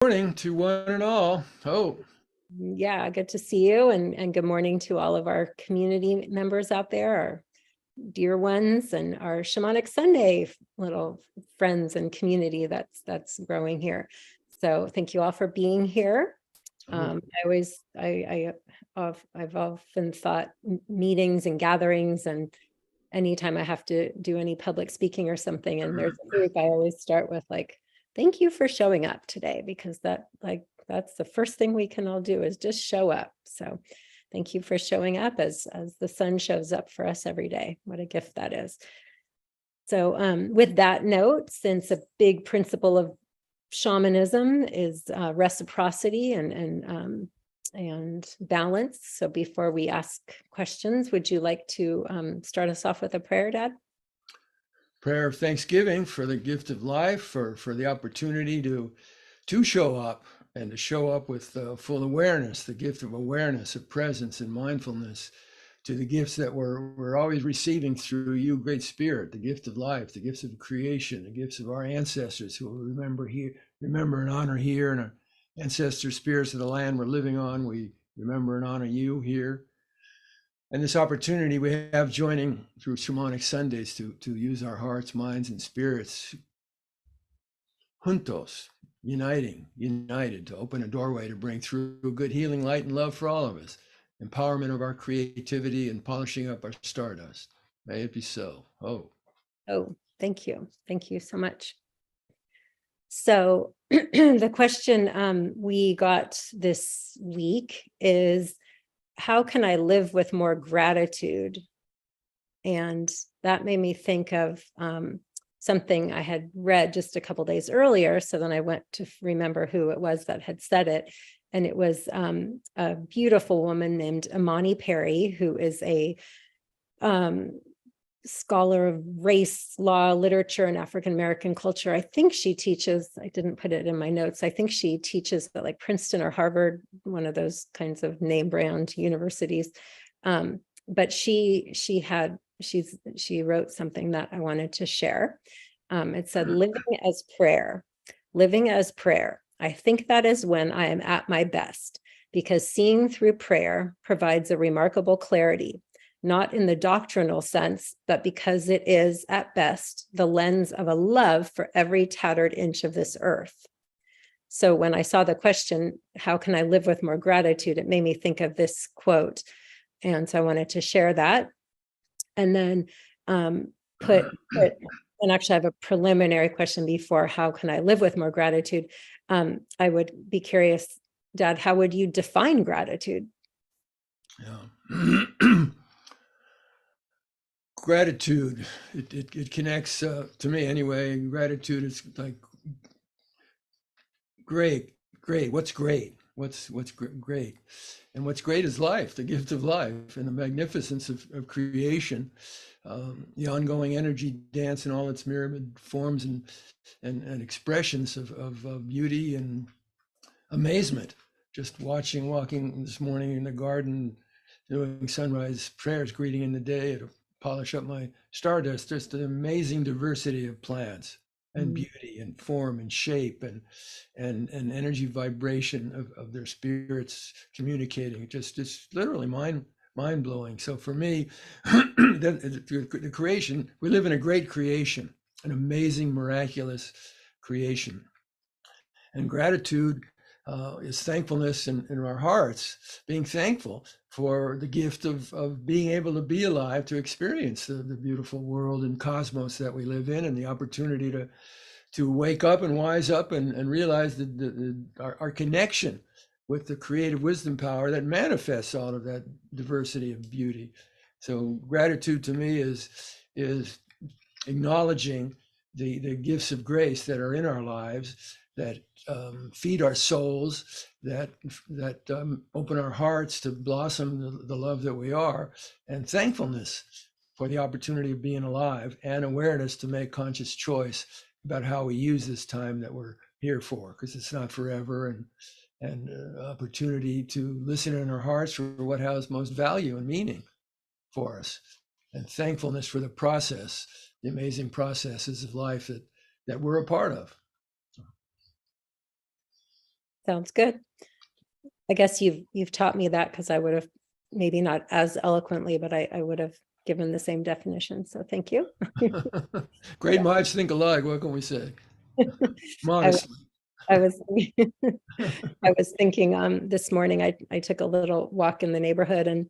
Morning to one and all. Oh, Yeah, good to see you and good morning to all of our community members out there, our dear ones and our Shamanic Sunday little friends and community that's growing here. So thank you all for being here. oh, I always I've often thought meetings and gatherings and anytime I have to do any public speaking or something and there's a group, I always start with like, thank you for showing up today, because that's the first thing we can all do is just show up. So thank you for showing up as the sun shows up for us every day. What a gift that is. So with that note, since a big principle of shamanism is reciprocity and balance. So before we ask questions, would you like to start us off with a prayer, Dad? prayer of thanksgiving for the gift of life, for the opportunity to show up and to show up with full awareness, the gift of awareness, of presence and mindfulness, to the gifts that we're always receiving through you, Great Spirit, the gift of life, the gifts of creation, the gifts of our ancestors who will remember and honor here, and our ancestor spirits of the land we're living on. We remember and honor you here. And this opportunity we have joining through Shamanic Sundays to use our hearts, minds, and spirits juntos, united to open a doorway to bring through good healing, light, and love for all of us, empowerment of our creativity and polishing up our stardust. May it be so. Oh. Oh, thank you. Thank you so much. So the question we got this week is, how can I live with more gratitude? And that made me think of something I had read just a couple days earlier. So then I went to remember who it was that had said it. And it was a beautiful woman named Imani Perry, who is a scholar of race, law, literature, and African American culture. I think she teaches, I didn't put it in my notes, I think she teaches at like Princeton or Harvard, one of those kinds of name brand universities. But she wrote something that I wanted to share. It said, living as prayer. I think that is when I am at my best, because seeing through prayer provides a remarkable clarity, not in the doctrinal sense, but because it is, at best, the lens of a love for every tattered inch of this earth. So when I saw the question, how can I live with more gratitude? It made me think of this quote. And so I wanted to share that. And then and actually I have a preliminary question before, how can I live with more gratitude? I would be curious, Dad, how would you define gratitude? Yeah. Gratitude, it connects to me anyway. Gratitude is like great. What's great? What's great? And what's great is life, the gift of life, and the magnificence of creation, the ongoing energy dance in all its myriad forms and expressions of beauty and amazement. Just walking this morning in the garden, doing sunrise prayers, greeting in the day to polish up my stardust. Just an amazing diversity of plants and Mm. beauty and form and shape and energy vibration of their spirits communicating. It's literally mind blowing. So for me, the creation, we live in a great creation, an amazing, miraculous creation. And gratitude is thankfulness in our hearts, being thankful for the gift of being able to be alive, to experience the beautiful world and cosmos that we live in, and the opportunity to wake up and wise up and realize that our connection with the creative wisdom power that manifests all of that diversity of beauty. So gratitude to me is acknowledging the gifts of grace that are in our lives, that feed our souls, that open our hearts to blossom the love that we are, and thankfulness for the opportunity of being alive, and awareness to make conscious choice about how we use this time that we're here for, because it's not forever, and opportunity to listen in our hearts for what has most value and meaning for us, and thankfulness for the process, the amazing processes of life that we're a part of. Sounds good. I guess you've taught me that, because I would have maybe not as eloquently, but I would have given the same definition. So thank you. Great minds think alike. What can we say? I, Modestly. I was I was thinking this morning I took a little walk in the neighborhood and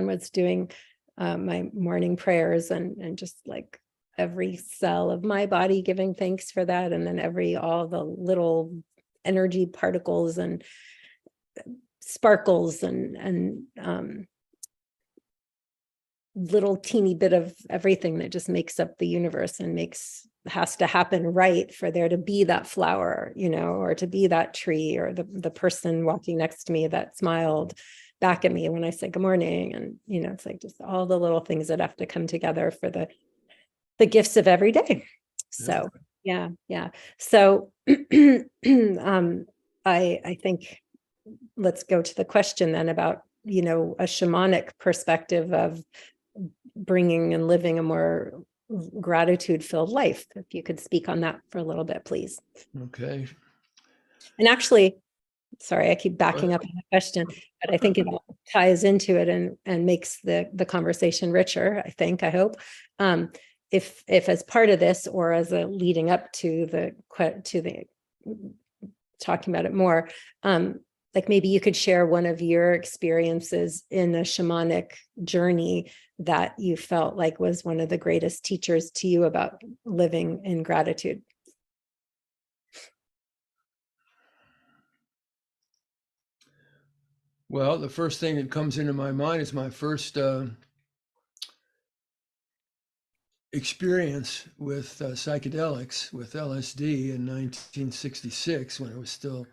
was doing my morning prayers and just like every cell of my body giving thanks for that, and then all the little energy particles and sparkles and little teeny bit of everything that just makes up the universe and has to happen right for there to be that flower, or to be that tree, or the person walking next to me that smiled back at me when I said good morning. And it's like just all the little things that have to come together for the gifts of every day. So yeah. So I think let's go to the question then about a shamanic perspective of bringing and living a more gratitude-filled life. If you could speak on that for a little bit, please. Okay. And actually, sorry, I keep backing up on the question, but I think it all ties into it and makes the conversation richer, I hope. If as part of this, or as a leading up to the talking about it more, like maybe you could share one of your experiences in a shamanic journey that you felt like was one of the greatest teachers to you about living in gratitude. Well, the first thing that comes into my mind is my first experience with psychedelics, with LSD in 1966, when it was still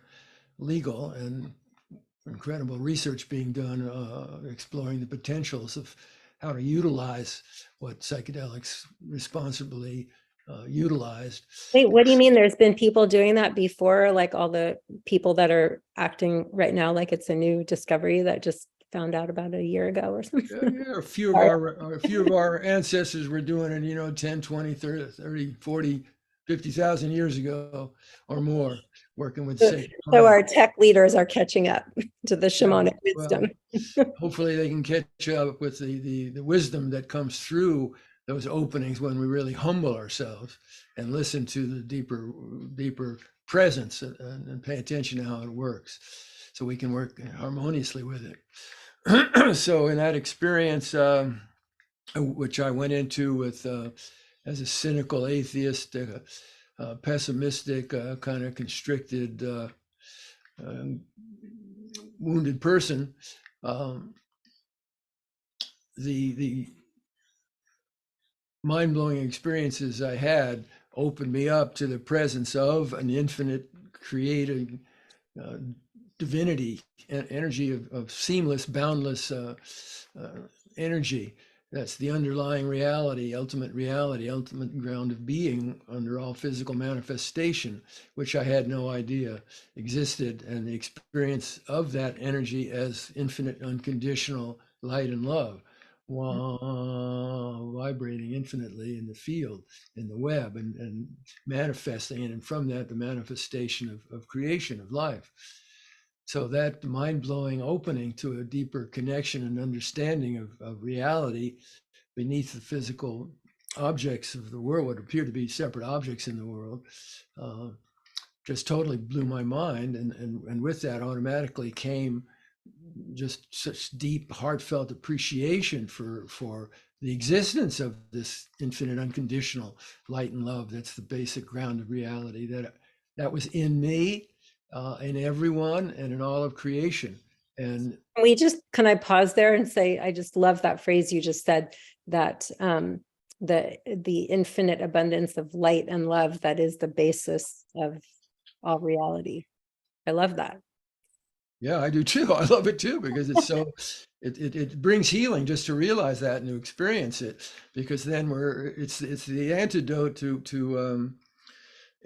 legal, and incredible research being done exploring the potentials of how to utilize what psychedelics responsibly utilized. Wait, what do you mean there's been people doing that before, like all the people that are acting right now like it's a new discovery that just found out about a year ago or something? Yeah, a few of our ancestors were doing it, 10, 20, 30, 40, 50,000 years ago or more, working with sacred So our plants. tech leaders are catching up to the Yeah, shamanic well, wisdom. hopefully they can catch up with the wisdom that comes through those openings when we really humble ourselves and listen to the deeper presence and pay attention to how it works, so we can work harmoniously with it. So in that experience, which I went into with as a cynical atheist, pessimistic, kind of constricted, wounded person, um, the mind-blowing experiences I had opened me up to the presence of an infinite creative uh, divinity and energy of seamless, boundless energy. That's the underlying reality, ultimate ground of being under all physical manifestation, which I had no idea existed. And the experience of that energy as infinite, unconditional light and love, vibrating infinitely in the field, in the web, and manifesting. And from that, the manifestation of creation, of life. So that mind-blowing opening to a deeper connection and understanding of reality beneath the physical objects of the world, what appear to be separate objects in the world, just totally blew my mind. And with that automatically came just such deep, heartfelt appreciation for the existence of this infinite, unconditional light and love. That's the basic ground of reality that was in me, in everyone, and in all of creation. And Can I pause there and say, I just love that phrase you just said, that the infinite abundance of light and love that is the basis of all reality. I love that. yeah, I do too. I love it too, because it's so it brings healing just to realize that and to experience it, because then it's the antidote to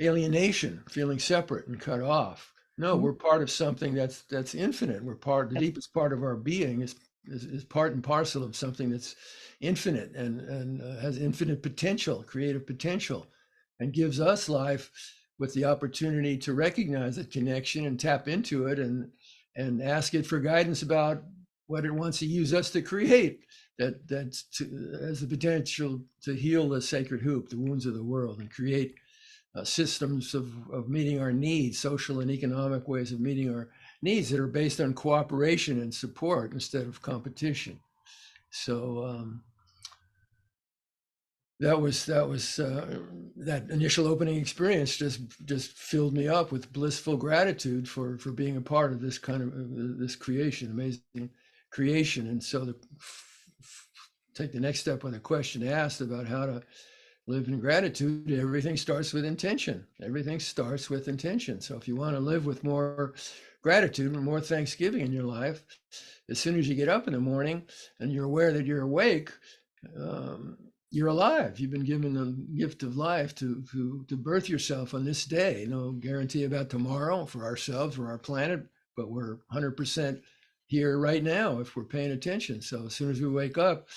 alienation, feeling separate and cut off. No, we're part of something that's infinite. The deepest part of our being is part and parcel of something that's infinite and has infinite potential, creative potential, and gives us life with the opportunity to recognize that connection and tap into it and ask it for guidance about what it wants to use us to create has the potential to heal the sacred hoop, the wounds of the world, and create systems of meeting our needs, social and economic ways of meeting our needs that are based on cooperation and support instead of competition. So that initial opening experience just filled me up with blissful gratitude for being a part of this kind of this creation, amazing creation. And so take the next step on the question asked about how to live in gratitude. Everything starts with intention. Everything starts with intention. So if you want to live with more gratitude and more thanksgiving in your life, as soon as you get up in the morning and you're aware that you're awake, you're alive. You've been given the gift of life to birth yourself on this day. No guarantee about tomorrow for ourselves or our planet, but we're 100% here right now if we're paying attention. So as soon as we wake up,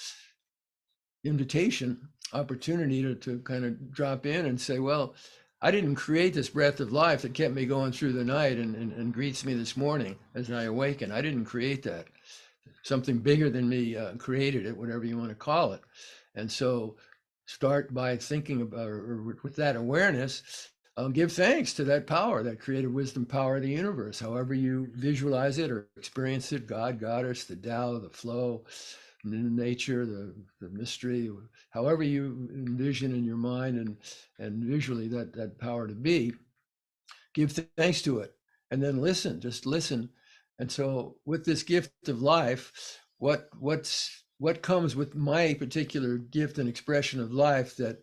invitation, opportunity to kind of drop in and say, well, I didn't create this breath of life that kept me going through the night and greets me this morning as I awaken. I didn't create that. Something bigger than me created it, whatever you want to call it. And so start by thinking about, or with that awareness, give thanks to that power, that creative wisdom power of the universe, however you visualize it or experience it, God, goddess, the Tao, the flow, nature, the mystery, however you envision in your mind and visually that power to be, give thanks to it, and then listen, just listen. And so with this gift of life, what comes with my particular gift and expression of life that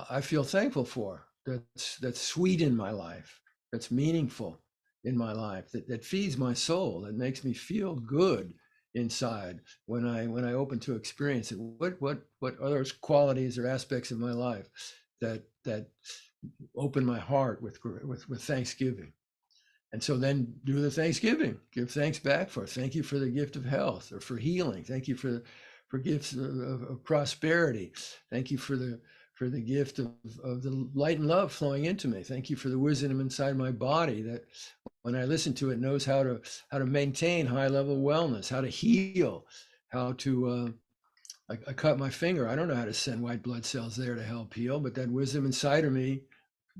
I feel thankful for, that's sweet in my life, that's meaningful in my life, that feeds my soul, that makes me feel good inside when I open to experience it. What are those qualities or aspects of my life that open my heart with thanksgiving? And so then do the thanksgiving, give thanks back for it. Thank you for the gift of health or for healing. Thank you for gifts of prosperity. Thank you for the gift of the light and love flowing into me. Thank you for the wisdom inside my body that when I listen to it knows how to maintain high level wellness, how to heal, how to I cut my finger. I don't know how to send white blood cells there to help heal, but that wisdom inside of me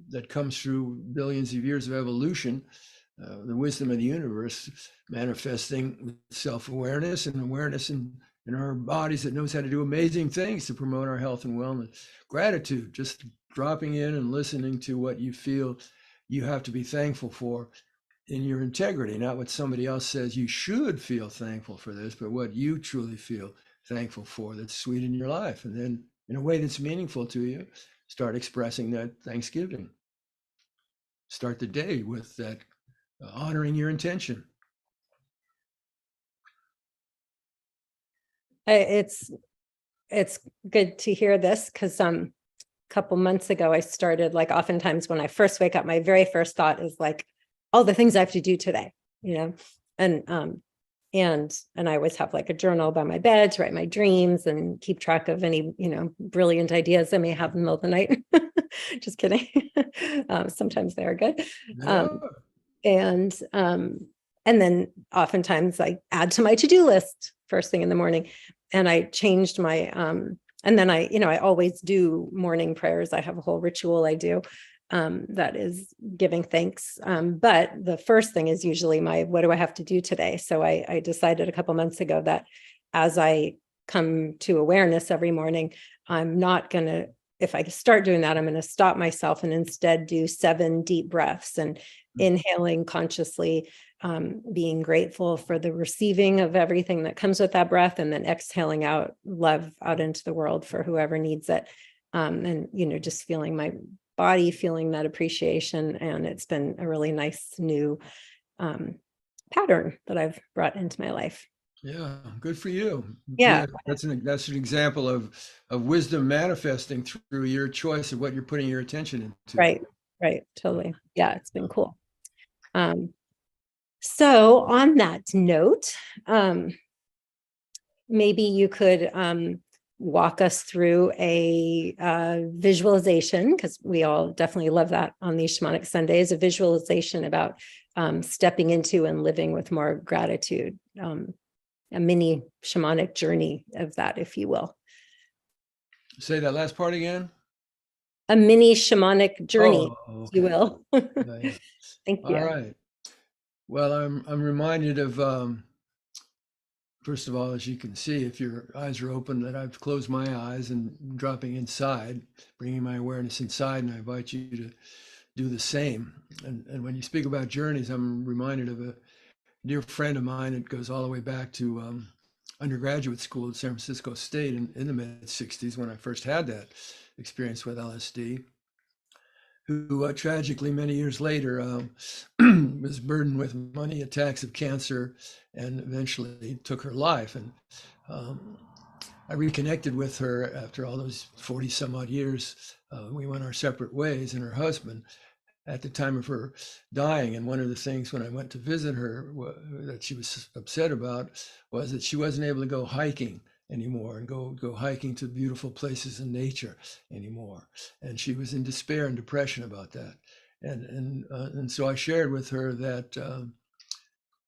that comes through billions of years of evolution, the wisdom of the universe manifesting self-awareness and awareness in our bodies that knows how to do amazing things to promote our health and wellness. Gratitude, just dropping in and listening to what you feel you have to be thankful for in your integrity, not what somebody else says you should feel thankful for this, but what you truly feel thankful for that's sweet in your life. And then in a way that's meaningful to you, start expressing that thanksgiving. Start the day with that, honoring your intention. It's good to hear this because a couple months ago I started, like, oftentimes when I first wake up, my very first thought is like all the things I have to do today, and I always have like a journal by my bed to write my dreams and keep track of any brilliant ideas I may have in the middle of the night. Just kidding. Sometimes they are good. Yeah. And then oftentimes I add to my to-do list first thing in the morning, and I changed my and then I always do morning prayers. I have a whole ritual I do that is giving thanks. But the first thing is usually what do I have to do today? So I decided a couple months ago that as I come to awareness every morning, I'm not going to, if I start doing that, I'm going to stop myself and instead do 7 deep breaths and inhaling consciously, being grateful for the receiving of everything that comes with that breath, and then exhaling out love out into the world for whoever needs it. And, just feeling my body, feeling that appreciation. And it's been a really nice new pattern that I've brought into my life. Yeah, good for you. Yeah. That's an example of wisdom manifesting through your choice of what you're putting your attention into. Right. Totally. Yeah, it's been cool. So on that note, maybe you could walk us through a visualization, because we all definitely love that on these Shamanic Sundays, a visualization about stepping into and living with more gratitude, a mini shamanic journey of that, if you will. Say that last part again. A mini shamanic journey, Oh, if you okay. will. Yeah. Thank All you. right. Well, I'm reminded of first of all, as you can see, if your eyes are open, that I've closed my eyes and dropping inside, bringing my awareness inside, and I invite you to do the same. And when you speak about journeys, I'm reminded of a dear friend of mine that goes all the way back to undergraduate school at San Francisco State in the mid 60s when I first had that experience with LSD, who tragically many years later was burdened with money, attacks of cancer, and eventually took her life. And um, I reconnected with her after all those 40 some odd years. We went our separate ways, and her husband at the time of her dying. And one of the things when I went to visit her that she was upset about was that she wasn't able to go hiking anymore and go hiking to beautiful places in nature anymore. And she was in despair and depression about that. And so I shared with her that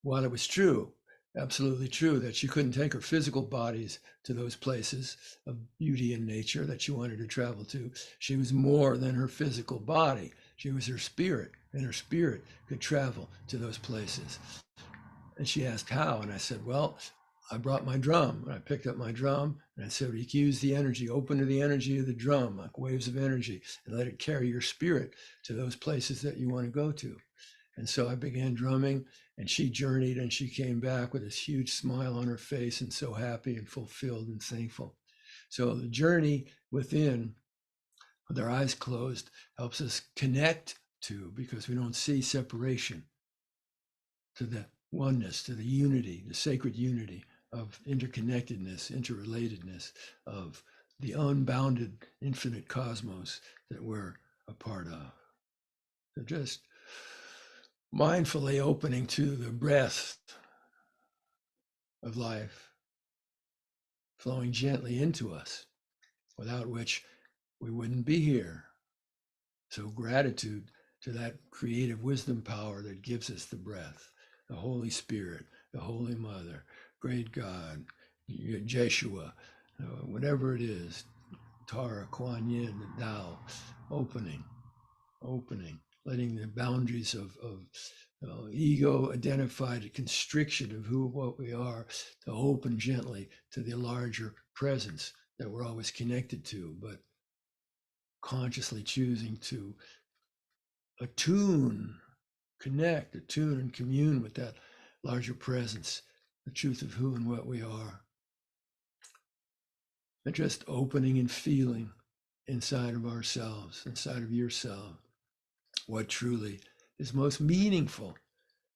while it was true, absolutely true, that she couldn't take her physical bodies to those places of beauty and nature that she wanted to travel to, she was more than her physical body. She was her spirit, and her spirit could travel to those places. And she asked how, and I said, well, I brought my drum. And I picked up my drum and I said, you can use the energy, open to the energy of the drum, like waves of energy, and let it carry your spirit to those places that you want to go to. And so I began drumming, and she journeyed, and she came back with this huge smile on her face and so happy and fulfilled and thankful. So the journey within, with our eyes closed, helps us connect to, because we don't see separation, to the oneness, to the unity, the sacred unity of interconnectedness, interrelatedness, of the unbounded infinite cosmos that we're a part of. So just mindfully opening to the breath of life flowing gently into us, without which we wouldn't be here. So gratitude to that creative wisdom power that gives us the breath, the Holy Spirit, the Holy Mother, great God, Jeshua, whatever it is, Tara, Kuan Yin, the Tao, opening, letting the boundaries of ego identified constriction of who, what we are, to open gently to the larger presence that we're always connected to, but consciously choosing to attune, attune and commune with that larger presence, the truth of who and what we are. And just opening and feeling inside of ourselves, inside of yourself, what truly is most meaningful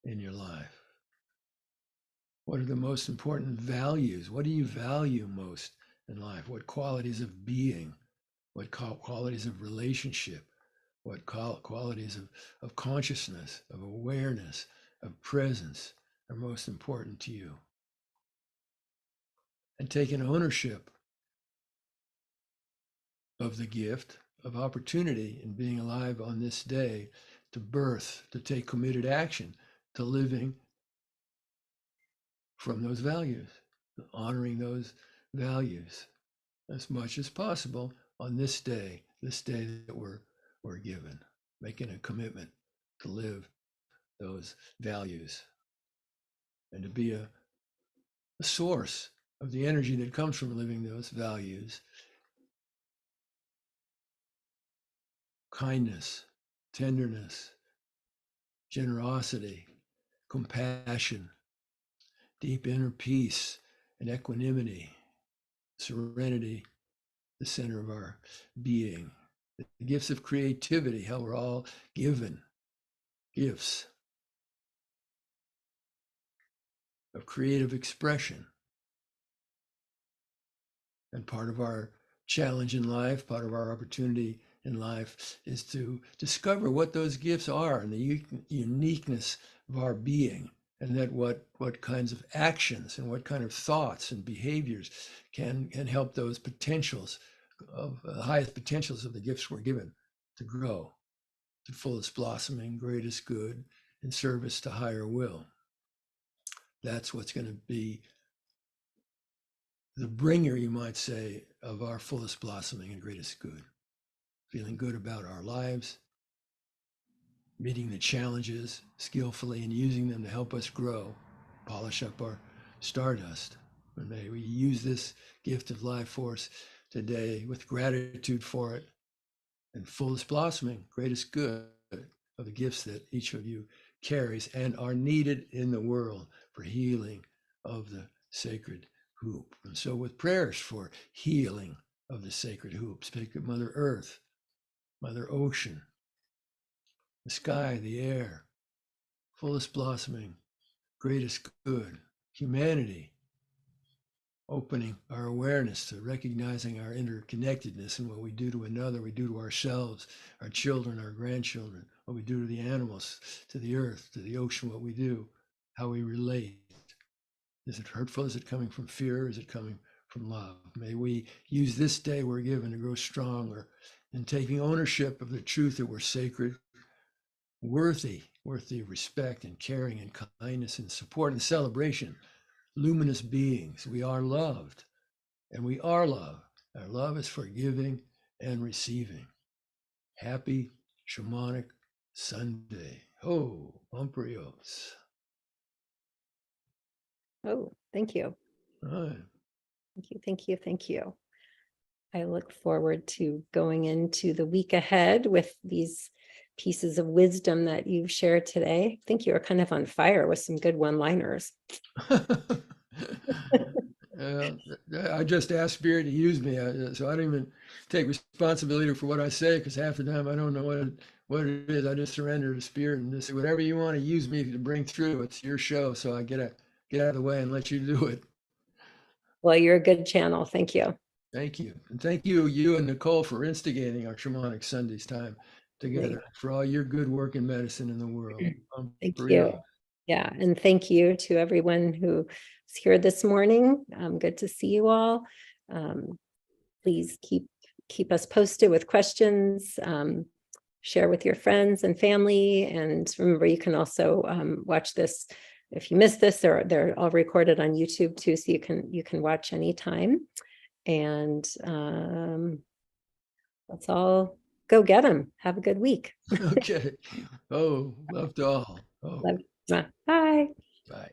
in your life. What are the most important values? What do you value most in life? What qualities of being? What qualities of relationship? What qualities of consciousness, of awareness, of presence are most important to you? And taking ownership of the gift of opportunity in being alive on this day to birth, to take committed action, to living from those values, honoring those values as much as possible on this day that we're given, making a commitment to live those values and to be a source of the energy that comes from living those values. Kindness, tenderness, generosity, compassion, deep inner peace and equanimity, serenity, the center of our being. The gifts of creativity, how we're all given gifts of creative expression. And part of our challenge in life, part of our opportunity in life is to discover what those gifts are and the uniqueness of our being and that what kinds of actions and what kind of thoughts and behaviors can help those potentials of the highest potentials of the gifts we're given to grow to fullest blossoming, greatest good, in service to higher will. That's what's going to be the bringer, you might say, of our fullest blossoming and greatest good. Feeling good about our lives, meeting the challenges skillfully and using them to help us grow, polish up our stardust. And may we use this gift of life force today with gratitude for it and fullest blossoming, greatest good of the gifts that each of you carries and are needed in the world for healing of the sacred hoop. And so with prayers for healing of the sacred hoop, speak of Mother Earth, Mother Ocean, the sky, the air, fullest blossoming, greatest good, humanity, opening our awareness to recognizing our interconnectedness and what we do to another, we do to ourselves, our children, our grandchildren, what we do to the animals, to the earth, to the ocean, what we do, how we relate. Is it hurtful? Is it coming from fear? Is it coming from love? May we use this day we're given to grow stronger in taking ownership of the truth that we're sacred, worthy of respect and caring and kindness and support and celebration, luminous beings. We are loved, and we are love. Our love is for giving and receiving. Happy Shamanic Sunday. Ho, Bumperios. Oh, thank you. All right. Thank you. Thank you. Thank you. I look forward to going into the week ahead with these pieces of wisdom that you've shared today. I think you are kind of on fire with some good one-liners. I just ask Spirit to use me, so I don't even take responsibility for what I say because half the time I don't know what it is. I just surrender to Spirit and just say whatever you want to use me to bring through. It's your show, so I get out of the way and let you do it. Well, you're a good channel. Thank you. Thank you, and thank you and Nicole for instigating our Shamanic Sundays time together for all your good work in medicine in the world. Thank you. Yeah, and thank you to everyone who's here this morning. Good to see you all. Please keep us posted with questions. Share with your friends and family. And remember, you can also watch this. If you missed this, they're all recorded on YouTube too, so you can watch anytime. And let's all go get them. Have a good week. Okay. Oh, love to all. Oh. Love you. Bye. Bye.